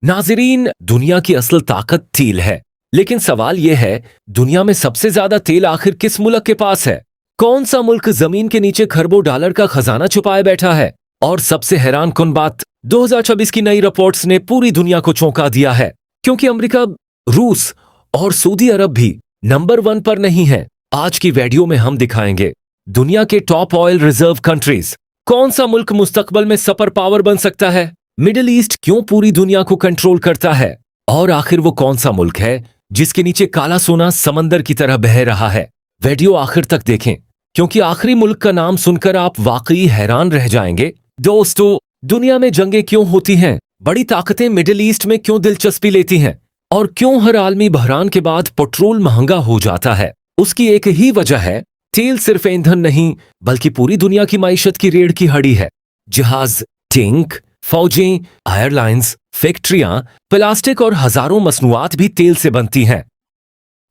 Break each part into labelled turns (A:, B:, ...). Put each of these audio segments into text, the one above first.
A: नाजरीन, दुनिया की असल ताकत तेल है। लेकिन सवाल यह है, दुनिया में सबसे ज्यादा तेल आखिर किस मुल्क के पास है? कौन सा मुल्क जमीन के नीचे खरबों डॉलर का खजाना छुपाए बैठा है? और सबसे हैरान कुन बात, 2026 की नई रिपोर्ट्स ने पूरी दुनिया को चौंका दिया है, क्योंकि अमेरिका, रूस और सऊदी अरब भी नंबर 1 पर नहीं है। आज की वीडियो में हम दिखाएंगे दुनिया के टॉप ऑयल रिजर्व कंट्रीज। कौन सा मुल्क मुस्तकबल में सुपर पावर बन सकता है? मिडिल ईस्ट क्यों पूरी दुनिया को कंट्रोल करता है? और आखिर वो कौन सा मुल्क है जिसके नीचे काला सोना समंदर की तरह बह रहा है? वीडियो आखिर तक देखें, क्योंकि आखिरी मुल्क का नाम सुनकर आप वाकई हैरान रह जाएंगे। दोस्तों, दुनिया में जंगें क्यों होती हैं? बड़ी ताकतें मिडिल ईस्ट में क्यों दिलचस्पी लेती हैं? और क्यों हर आलमी बहरान के बाद पेट्रोल महंगा हो जाता है? उसकी एक ही वजह है, तेल सिर्फ ईंधन नहीं बल्कि पूरी दुनिया की माइशत की रीढ़ की हड्डी है। जहाज, टैंक, फौजें, एयरलाइंस, फैक्ट्रियां, प्लास्टिक और हजारों मसनूआत भी तेल से बनती हैं।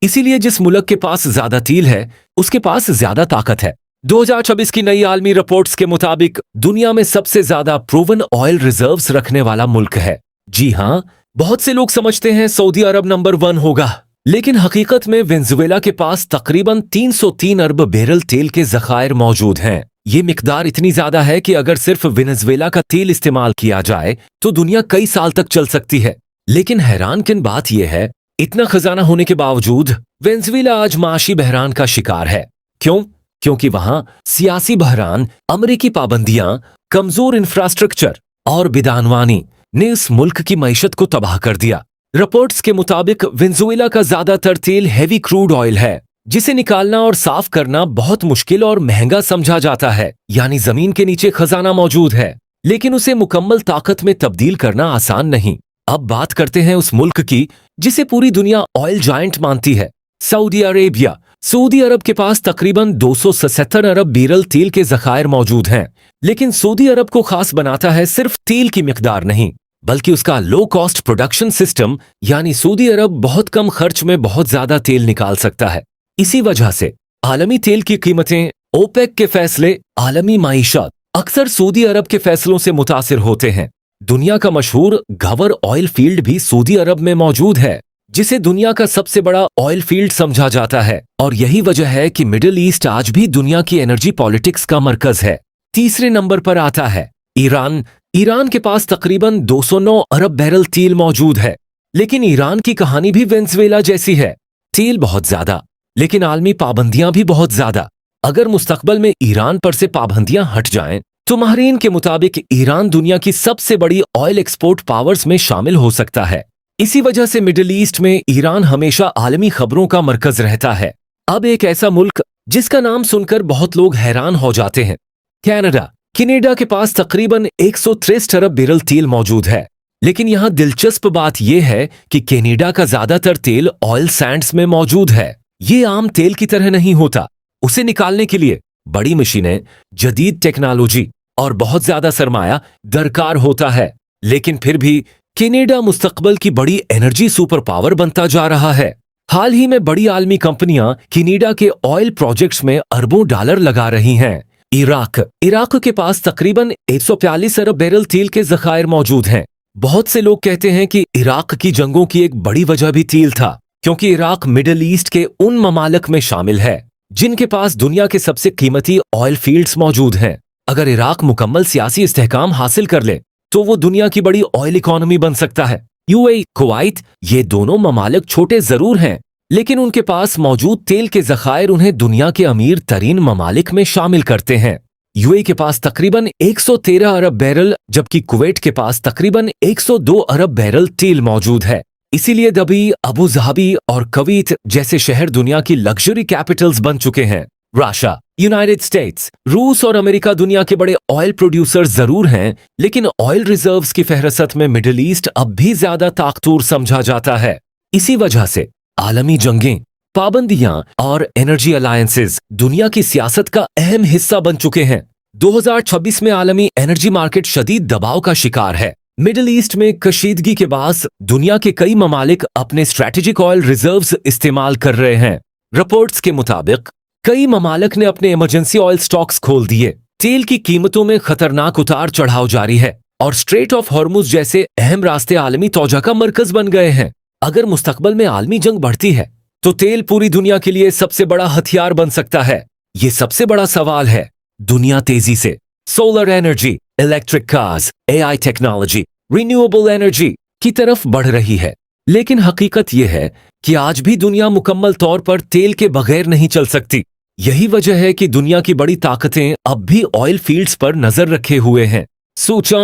A: इसीलिए जिस मुल्क के पास ज्यादा तेल है, उसके पास ज्यादा ताकत है। 2026 की नई आलमी रिपोर्ट्स के मुताबिक दुनिया में सबसे ज्यादा प्रूवन ऑयल रिजर्व्स रखने वाला मुल्क है। जी हां, बहुत से लोग समझते हैं सऊदी अरब नंबर 1 होगा, लेकिन हकीकत में वेनेजुएला के पास तकरीबन 303 अरब बैरल तेल के जखायर मौजूद हैं। ये मिकदार इतनी ज्यादा है कि अगर सिर्फ वेनेजुएला का तेल इस्तेमाल किया जाए तो दुनिया कई साल तक चल सकती है। लेकिन हैरानकुन बात यह है, इतना खजाना होने के बावजूद वेनेजुएला आज माशी बहरान का शिकार है। क्यों? क्योंकि वहां सियासी बहरान, अमेरिकी पाबंदियां, कमजोर इंफ्रास्ट्रक्चर और बिदानवानी ने इस मुल्क की मईशत को तबाह कर दिया। रिपोर्ट्स के मुताबिक वेनेजुएला का ज्यादातर तेल हैवी क्रूड ऑयल है, जिसे निकालना और साफ करना बहुत मुश्किल और महंगा समझा जाता है। यानी जमीन के नीचे खजाना मौजूद है, लेकिन उसे मुकम्मल ताकत में तब्दील करना आसान नहीं। अब बात करते हैं उस मुल्क की जिसे पूरी दुनिया ऑयल जायंट मानती है, सऊदी अरेबिया। सऊदी अरब के पास तकरीबन 277 अरब बैरल तेल के जखायर मौजूद हैं। लेकिन सऊदी अरब को खास बनाता है सिर्फ तेल की मिकदार नहीं, बल्कि उसका लो कॉस्ट प्रोडक्शन सिस्टम। यानी सऊदी अरब बहुत कम खर्च में बहुत ज्यादा तेल निकाल सकता है। इसी वजह से आलमी तेल की कीमतें, ओपेक के फैसले, आलमी माईशत अक्सर सऊदी अरब के फैसलों से मुतासिर होते हैं। दुनिया का मशहूर घवर ऑयल फील्ड भी सऊदी अरब में मौजूद है, जिसे दुनिया का सबसे बड़ा ऑयल फील्ड समझा जाता है। और यही वजह है कि मिडिल ईस्ट आज भी दुनिया की एनर्जी पॉलिटिक्स का मरकज है। तीसरे नंबर पर आता है ईरान। ईरान के पास तकरीबन 209 अरब बैरल तेल मौजूद है। लेकिन ईरान की कहानी भी वेनेजुएला जैसी है, तेल बहुत ज्यादा, लेकिन आलमी पाबंदियां भी बहुत ज्यादा। अगर मुस्तकबल में ईरान पर से पाबंदियां हट जाएं, तो माहरीन के मुताबिक ईरान दुनिया की सबसे बड़ी ऑयल एक्सपोर्ट पावर्स में शामिल हो सकता है। इसी वजह से मिडिल ईस्ट में ईरान हमेशा आलमी खबरों का मरकज रहता है। अब एक ऐसा मुल्क जिसका नाम सुनकर बहुत लोग हैरान हो जाते हैं, कनाडा। कनाडा के पास तकरीबन 163 अरब बैरल तेल मौजूद है। लेकिन यहाँ दिलचस्प बात यह है कि कनाडा का ज्यादातर तेल ऑयल सैंड्स में मौजूद है। ये आम तेल की तरह नहीं होता। उसे निकालने के लिए बड़ी मशीनें, जदीद टेक्नोलॉजी और बहुत ज्यादा सरमाया दरकार होता है। लेकिन फिर भी कनाडा मुस्तकबल की बड़ी एनर्जी सुपर पावर बनता जा रहा है। हाल ही में बड़ी आलमी कंपनियां कनाडा के ऑयल प्रोजेक्ट्स में अरबों डॉलर लगा रही हैं। इराक के पास तकरीबन 142 अरब बैरल तेल के जखायर मौजूद हैं। बहुत से लोग कहते हैं कि इराक की जंगों की एक बड़ी वजह भी तेल था, क्योंकि इराक मिडिल ईस्ट के उन ममालिक में शामिल है जिनके पास दुनिया के सबसे कीमती ऑयल फील्ड्स मौजूद हैं। अगर इराक मुकम्मल सियासी इस्तेहकाम हासिल कर ले तो वो दुनिया की बड़ी ऑयल इकोनॉमी बन सकता है। यूएई, कुवैत, ये दोनों ममालिक छोटे जरूर हैं, लेकिन उनके पास मौजूद तेल के जखायर उन्हें दुनिया के अमीर तरीन ममालिक में शामिल करते हैं। यूएई के पास तकरीबन 113 अरब बैरल, जबकि कुवैत के पास तकरीबन 102 अरब बैरल तेल मौजूद है। इसीलिए दबी, अबू धाबी और कुवैत जैसे शहर दुनिया की लग्जरी कैपिटल्स बन चुके हैं। रशिया, यूनाइटेड स्टेट्स, रूस और अमेरिका दुनिया के बड़े ऑयल प्रोड्यूसर्स जरूर हैं, लेकिन ऑयल रिजर्व्स की फहरसत में मिडिल ईस्ट अब भी ज्यादा ताकतवर समझा जाता है। इसी वजह से आलमी जंगें, पाबंदियां और एनर्जी अलायंसेस दुनिया की सियासत का अहम हिस्सा बन चुके हैं। 2026 में आलमी एनर्जी मार्केट शदीद दबाव का शिकार है। मिडिल ईस्ट में कशीदगी के बाद दुनिया के कई ममालिक अपने स्ट्रैटेजिक ऑयल रिजर्व्स इस्तेमाल कर रहे हैं। रिपोर्ट्स के मुताबिक कई ममालिक ने अपने इमरजेंसी ऑयल स्टॉक्स खोल दिए। तेल की कीमतों में खतरनाक उतार चढ़ाव जारी है। और स्ट्रेट ऑफ हॉर्मुज जैसे अहम रास्ते आलमी तौजा का मरकज बन गए हैं। अगर मुस्तकबल में आलमी जंग बढ़ती है तो तेल पूरी दुनिया के लिए सबसे बड़ा हथियार बन सकता है। ये सबसे बड़ा सवाल है। दुनिया तेजी से solar energy, electric cars, AI technology, renewable energy की तरफ बढ़ रही है, लेकिन हकीकत यह है कि आज भी दुनिया मुकम्मल तौर पर तेल के बगैर नहीं चल सकती। यही वजह है कि दुनिया की बड़ी ताकतें अब भी ऑयल फील्ड्स पर नजर रखे हुए हैं। सोचा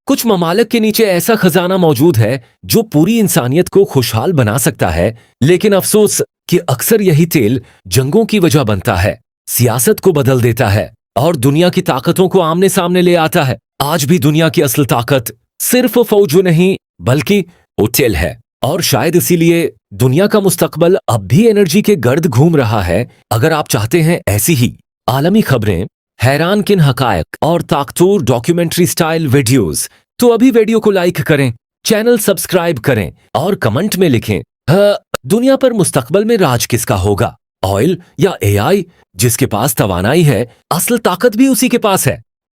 A: कुछ ममालिक के नीचे ऐसा खजाना मौजूद है जो पूरी इंसानियत को खुशहाल बना सकता है, लेकिन अफसोस कि अक्सर यही तेल जंगों की वजह बनता है, सियासत को बदल देता है और दुनिया की ताकतों को आमने सामने ले आता है। आज भी दुनिया की असल ताकत सिर्फ फौज नहीं बल्कि तेल है, और शायद इसीलिए दुनिया का मुस्तकबल अब भी एनर्जी के गर्द घूम रहा है। अगर आप चाहते हैं ऐसी ही आलमी खबरें, हैरान किन हकायक और ताकतूर डॉक्यूमेंट्री स्टाइल वीडियोस, तो अभी वीडियो को लाइक करें, चैनल सब्सक्राइब करें और कमेंट में लिखें दुनिया पर मुस्तकबल में राज किसका होगा, ऑयल या एआई? जिसके पास तवानाई है, असल ताकत भी उसी के पास है।